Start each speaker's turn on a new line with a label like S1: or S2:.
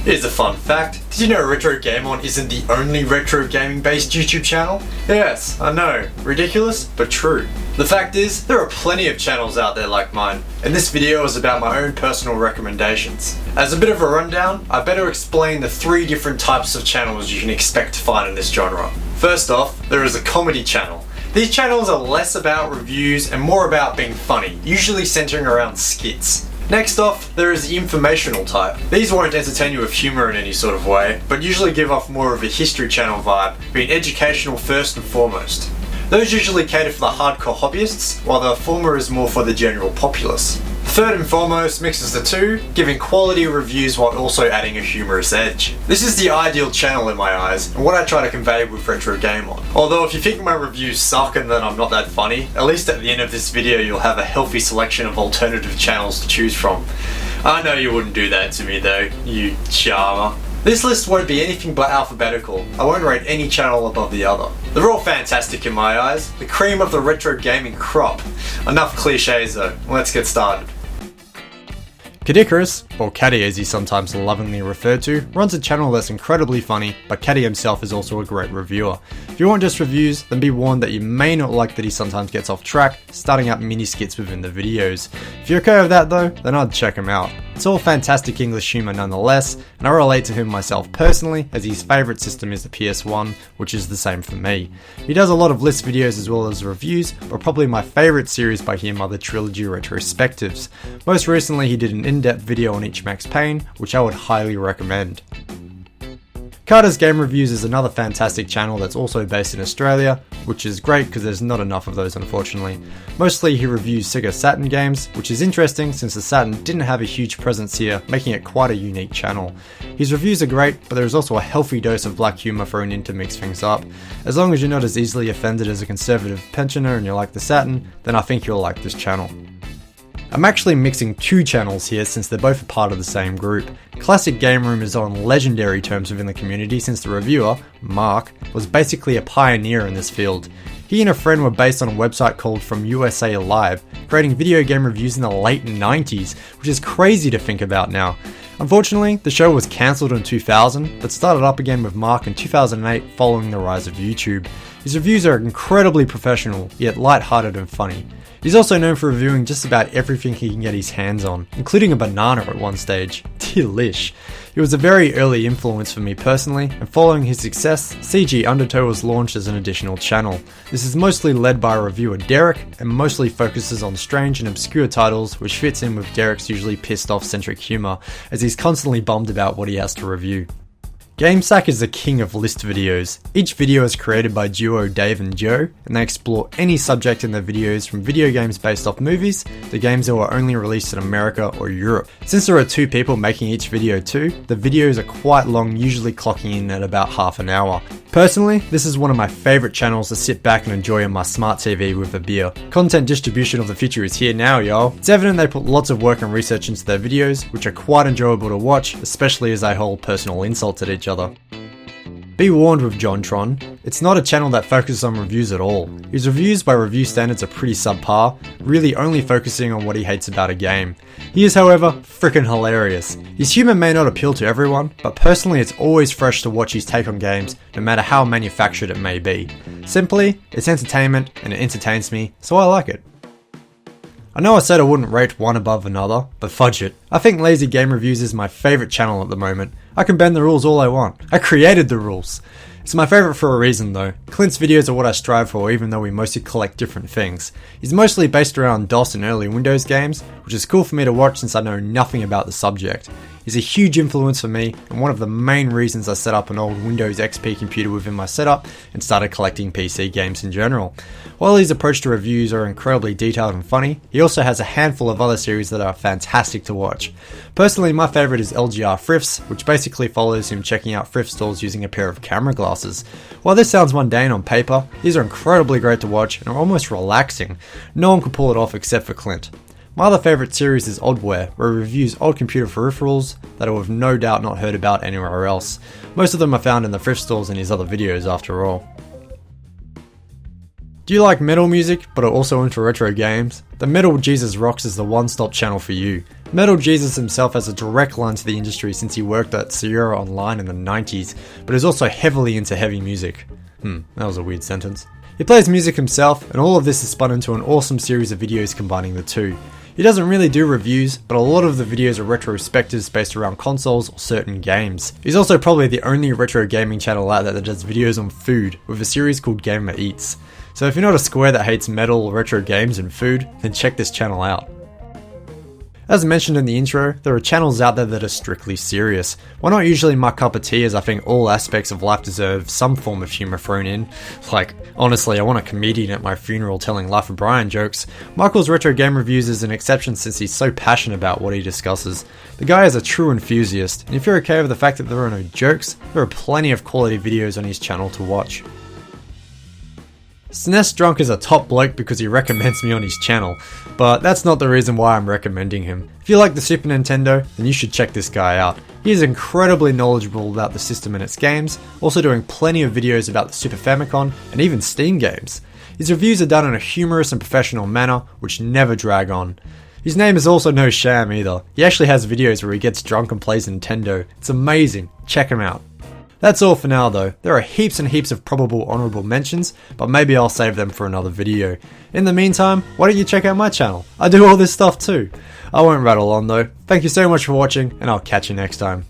S1: Here's a fun fact. Did you know Retro Game On isn't the only retro gaming based YouTube channel? Yes, I know. Ridiculous, but true. The fact is, there are plenty of channels out there like mine, and this video is about my own personal recommendations. As a bit of a rundown, I better explain the 3 different types of channels you can expect to find in this genre. First off, there is a comedy channel. These channels are less about reviews and more about being funny, usually centering around skits. Next off, there is the informational type. These won't entertain you with humour in any sort of way, but usually give off more of a History Channel vibe, being educational first and foremost. Those usually cater for the hardcore hobbyists, while the former is more for the general populace. Third and foremost mixes the two, giving quality reviews while also adding a humorous edge. This is the ideal channel in my eyes, and what I try to convey with Retro Game On. Although if you think my reviews suck and that I'm not that funny, at least at the end of this video you'll have a healthy selection of alternative channels to choose from. I know you wouldn't do that to me though, you charmer. This list won't be anything but alphabetical. I won't rate any channel above the other. They're all fantastic in my eyes, the cream of the retro gaming crop. Enough cliches though, let's get started.
S2: Cadicurus, or Caddy as he's sometimes lovingly referred to, runs a channel that's incredibly funny, but Caddy himself is also a great reviewer. If you want just reviews, then be warned that you may not like that he sometimes gets off track, starting out mini skits within the videos. If you're okay with that though, then I'd check him out. It's all fantastic English humour nonetheless, and I relate to him myself personally, as his favourite system is the PS1, which is the same for me. He does a lot of list videos as well as reviews, but probably my favourite series by him are the Trilogy Retrospectives. Most recently he did an in-depth video on each Max Payne, which I would highly recommend. Carter's Game Reviews is another fantastic channel that's also based in Australia, which is great because there's not enough of those unfortunately. Mostly he reviews Sega Saturn games, which is interesting since the Saturn didn't have a huge presence here, making it quite a unique channel. His reviews are great, but there is also a healthy dose of black humour thrown in to mix things up. As long as you're not as easily offended as a conservative pensioner and you like the Saturn, then I think you'll like this channel. I'm actually mixing 2 channels here since they're both a part of the same group. Classic Game Room is on legendary terms within the community since the reviewer, Mark, was basically a pioneer in this field. He and a friend were based on a website called From USA Live, creating video game reviews in the late 90s, which is crazy to think about now. Unfortunately, the show was cancelled in 2000, but started up again with Mark in 2008 following the rise of YouTube. His reviews are incredibly professional, yet light-hearted and funny. He's also known for reviewing just about everything he can get his hands on, including a banana at one stage. Delish. He was a very early influence for me personally, and following his success, CGR Undertow was launched as an additional channel. This is mostly led by reviewer Derek, and mostly focuses on strange and obscure titles, which fits in with Derek's usually pissed off centric humour, as he's constantly bummed about what he has to review. Gamesack is the king of list videos. Each video is created by duo Dave and Joe, and they explore any subject in their videos from video games based off movies to games that were only released in America or Europe. Since there are 2 people making each video too, the videos are quite long, usually clocking in at about half an hour. Personally, this is one of my favourite channels to sit back and enjoy on my smart TV with a beer. Content distribution of the future is here now, y'all. It's evident they put lots of work and research into their videos, which are quite enjoyable to watch, especially as they hold personal insults at each other. Be warned with JonTron, it's not a channel that focuses on reviews at all. His reviews by review standards are pretty subpar, really only focusing on what he hates about a game. He is however, frickin' hilarious. His humour may not appeal to everyone, but personally it's always fresh to watch his take on games, no matter how manufactured it may be. Simply, it's entertainment and it entertains me, so I like it. I know I said I wouldn't rate one above another, but fudge it. I think Lazy Game Reviews is my favourite channel at the moment. I can bend the rules all I want. I created the rules. It's my favourite for a reason though. Clint's videos are what I strive for even though we mostly collect different things. He's mostly based around DOS and early Windows games, which is cool for me to watch since I know nothing about the subject. He's a huge influence for me and one of the main reasons I set up an old Windows XP computer within my setup and started collecting PC games in general. While his approach to reviews are incredibly detailed and funny, he also has a handful of other series that are fantastic to watch. Personally, my favourite is LGR Thrifts, which basically follows him checking out thrift stores using a pair of camera glasses. While this sounds mundane on paper, these are incredibly great to watch and are almost relaxing. No one could pull it off except for Clint. My other favourite series is Oddware, where he reviews old computer peripherals that I have no doubt not heard about anywhere else. Most of them are found in the thrift stores in his other videos after all. Do you like metal music, but are also into retro games? The Metal Jesus Rocks is the one-stop channel for you. Metal Jesus himself has a direct line to the industry since he worked at CGR Online in the 90s, but is also heavily into heavy music. That was a weird sentence. He plays music himself, and all of this is spun into an awesome series of videos combining the two. He doesn't really do reviews, but a lot of the videos are retrospectives based around consoles or certain games. He's also probably the only retro gaming channel out there that does videos on food, with a series called Gamer Eats. So if you're not a square that hates metal or retro games and food, then check this channel out. As mentioned in the intro, there are channels out there that are strictly serious. While not usually my cup of tea, as I think all aspects of life deserve some form of humour thrown in. Like, honestly, I want a comedian at my funeral telling Life of Brian jokes. Michael's retro game reviews is an exception since he's so passionate about what he discusses. The guy is a true enthusiast, and if you're okay with the fact that there are no jokes, there are plenty of quality videos on his channel to watch. SNES Drunk is a top bloke because he recommends me on his channel, but that's not the reason why I'm recommending him. If you like the Super Nintendo, then you should check this guy out. He is incredibly knowledgeable about the system and its games, also doing plenty of videos about the Super Famicom and even Steam games. His reviews are done in a humorous and professional manner, which never drag on. His name is also no sham either. He actually has videos where he gets drunk and plays Nintendo. It's amazing. Check him out. That's all for now though. There are heaps and heaps of probable honourable mentions, but maybe I'll save them for another video. In the meantime, why don't you check out my channel? I do all this stuff too. I won't rattle on though. Thank you so much for watching, and I'll catch you next time.